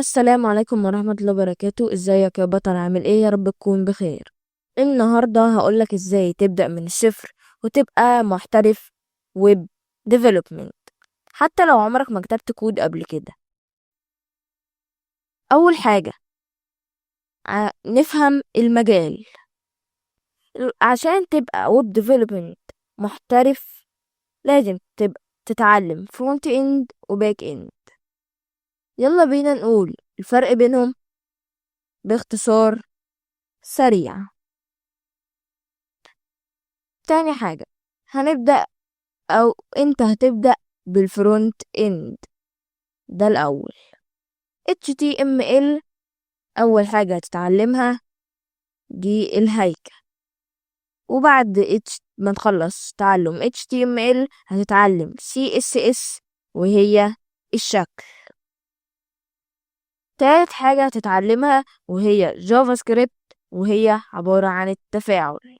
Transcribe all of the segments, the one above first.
السلام عليكم ورحمة الله وبركاته. ازيك يا بطل؟ عامل ايه؟ يا رب تكون بخير. النهاردة هقولك ازاي تبدأ من الصفر وتبقى محترف ويب ديفلوبمنت حتى لو عمرك ما كتبت كود قبل كده. اول حاجة نفهم المجال. عشان تبقى ويب ديفلوبمنت محترف لازم تبقى تتعلم فرونت اند وباك اند. يلا بينا نقول الفرق بينهم باختصار سريع. تاني حاجة هنبدأ او انت هتبدأ بالفرونت اند. ده الاول HTML. اول حاجة هتتعلمها دي الهيكل، وبعد ما تخلص تعلم HTML هتتعلم CSS وهي الشكل. تالت حاجة هتتعلمها وهي جافا سكريبت وهي عبارة عن التفاعل.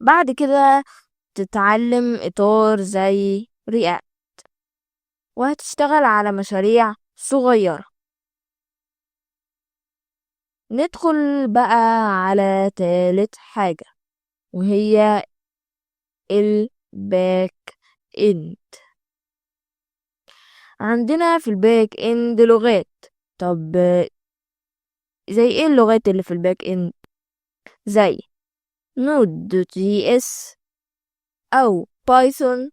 بعد كده تتعلم اطار زي رياكت وهتشتغل على مشاريع صغيرة. ندخل بقى على تالت حاجة وهي الباك اند. عندنا في الباك اند لغات. طب زي ايه اللغات اللي في الباك اند؟ زي نود دوت جي اس او بايثون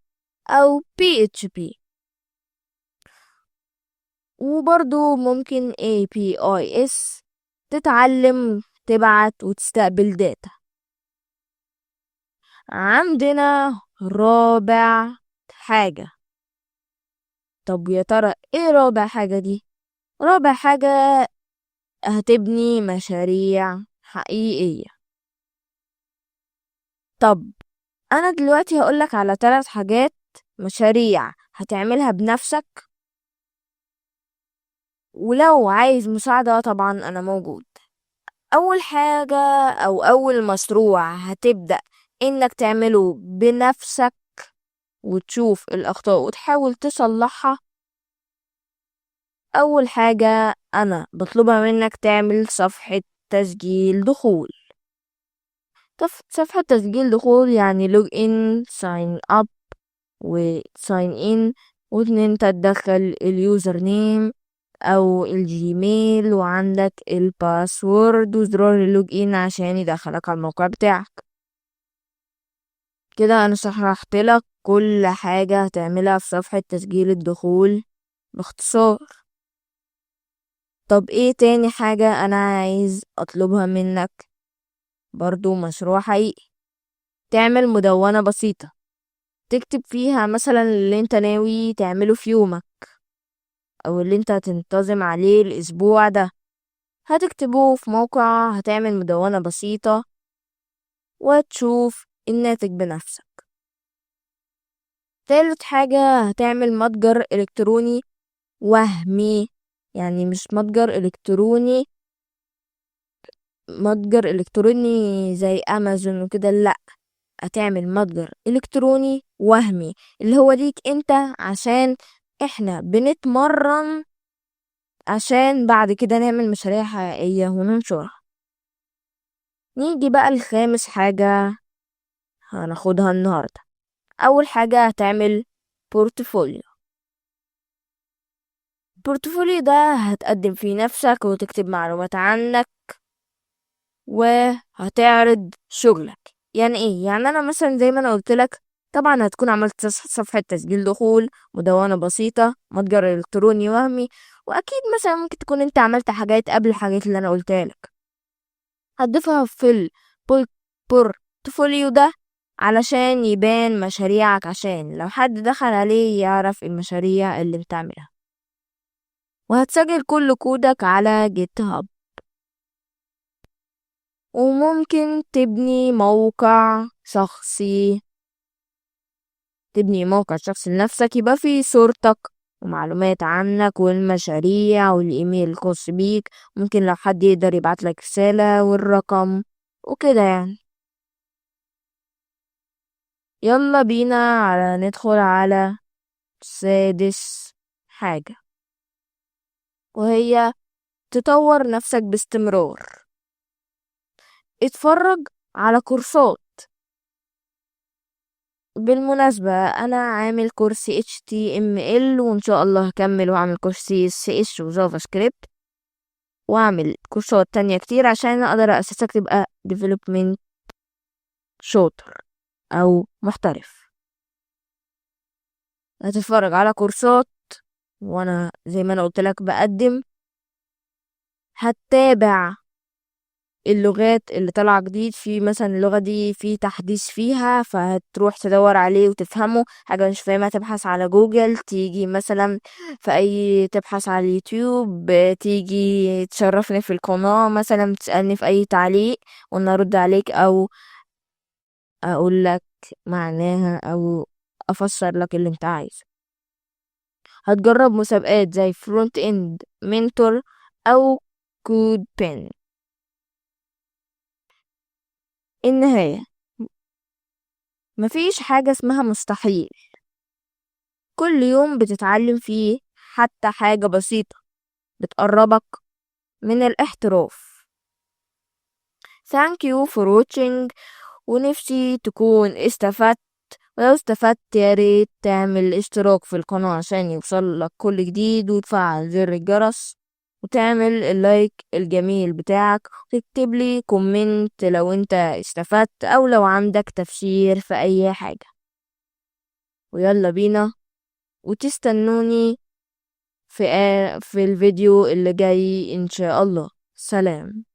او بي اتش بي، وبرضو ممكن APIs تتعلم تبعت وتستقبل داتا. عندنا رابع حاجة. طب يا ترى ايه رابع حاجة دي؟ رابع حاجة هتبني مشاريع حقيقية. طب انا دلوقتي هقولك على 3 حاجات مشاريع هتعملها بنفسك، ولو عايز مساعدة طبعا انا موجود. اول حاجة او اول مشروع هتبدأ انك تعمله بنفسك وتشوف الاخطاء وتحاول تصلحها. اول حاجة انا بطلبها منك تعمل صفحة تسجيل دخول. صفحة تسجيل دخول يعني لوج ان ساين اب وساين ان، وان انت تدخل اليوزر نيم او الجيميل وعندك الباسورد وزرار اللوج ان عشان يدخلك على الموقع بتاعك. كده انا شرحت لك كل حاجة هتعملها في صفحة تسجيل الدخول باختصار. طب ايه تاني حاجة انا عايز اطلبها منك؟ برضو مشروع حقيقي. تعمل مدونة بسيطة تكتب فيها مثلا اللي انت ناوي تعمله في يومك او اللي انت هتنتظم عليه الاسبوع ده، هتكتبه في موقع. هتعمل مدونة بسيطة وتشوف الناتج بنفسك. تالت حاجة هتعمل متجر الكتروني وهمي، يعني مش متجر الكتروني زي امازون وكده، لا، هتعمل متجر الكتروني وهمي اللي هو ليك انت، عشان احنا بنتمرن عشان بعد كده نعمل مشاريع حقيقية وننشرها. نيجي بقى لخامس حاجة هناخدها النهاردة. اول حاجة هتعمل بورتفوليو. البورتفوليو ده هتقدم فيه نفسك وتكتب معلومات عنك وهتعرض شغلك. يعني ايه؟ يعني انا مثلا زي ما انا قلت لك، طبعا هتكون عملت صفحة تسجيل دخول، مدونة بسيطة، متجر الكتروني وهمي، واكيد مثلا ممكن تكون انت عملت حاجات قبل الحاجات اللي انا قلتها لك. هتضيفها في البورتفوليو ده علشان يبان مشاريعك، عشان لو حد دخل عليه يعرف المشاريع اللي بتعملها. وهتسجل كل كودك على جيت هاب. وممكن تبني موقع شخصي لنفسك يبقى فيه صورتك ومعلومات عنك والمشاريع والايميل الخاص بيك. ممكن لو حد يقدر يبعت لك رسالة والرقم وكده يعني. يلا بينا ندخل على سادس حاجة وهي تطور نفسك باستمرار. اتفرج على كورسات. بالمناسبة أنا عامل كورس HTML، وإن شاء الله هكمل وأعمل كورس CSS وجافا سكريبت، وأعمل كورسات تانية كتير عشان أقدر أساسك تبقى development شاطر أو محترف. هتتفرج على كورسات، وأنا زي ما أنا قلت لك بقدم. هتتابع اللغات اللي طالعه جديد، في مثلا اللغه دي في تحديث فيها، فهتروح تدور عليه وتفهمه. حاجه مش فاهمها تبحث على جوجل، تيجي مثلا في اي تبحث على اليوتيوب، تيجي تشرفني في القناه مثلا، تسالني في اي تعليق وانا ارد عليك، او اقول لك معناها، او افسر لك اللي انت عايزه. هتجرب مسابقات زي فرونت اند منتور او كود بين. النهايه، مفيش حاجة اسمها مستحيل. كل يوم بتتعلم فيه حتى حاجة بسيطة بتقربك من الاحتراف. Thank you for watching، ونفسي تكون استفدت. ولو استفدت يا ريت تعمل اشتراك في القناة عشان يوصل لك كل جديد، وتفعل زر الجرس، وتعمل اللايك الجميل بتاعك، وتكتب لي كومنت لو انت استفدت او لو عندك تفسير في اي حاجة. ويلا بينا، وتستنوني في الفيديو اللي جاي إن شاء الله. سلام.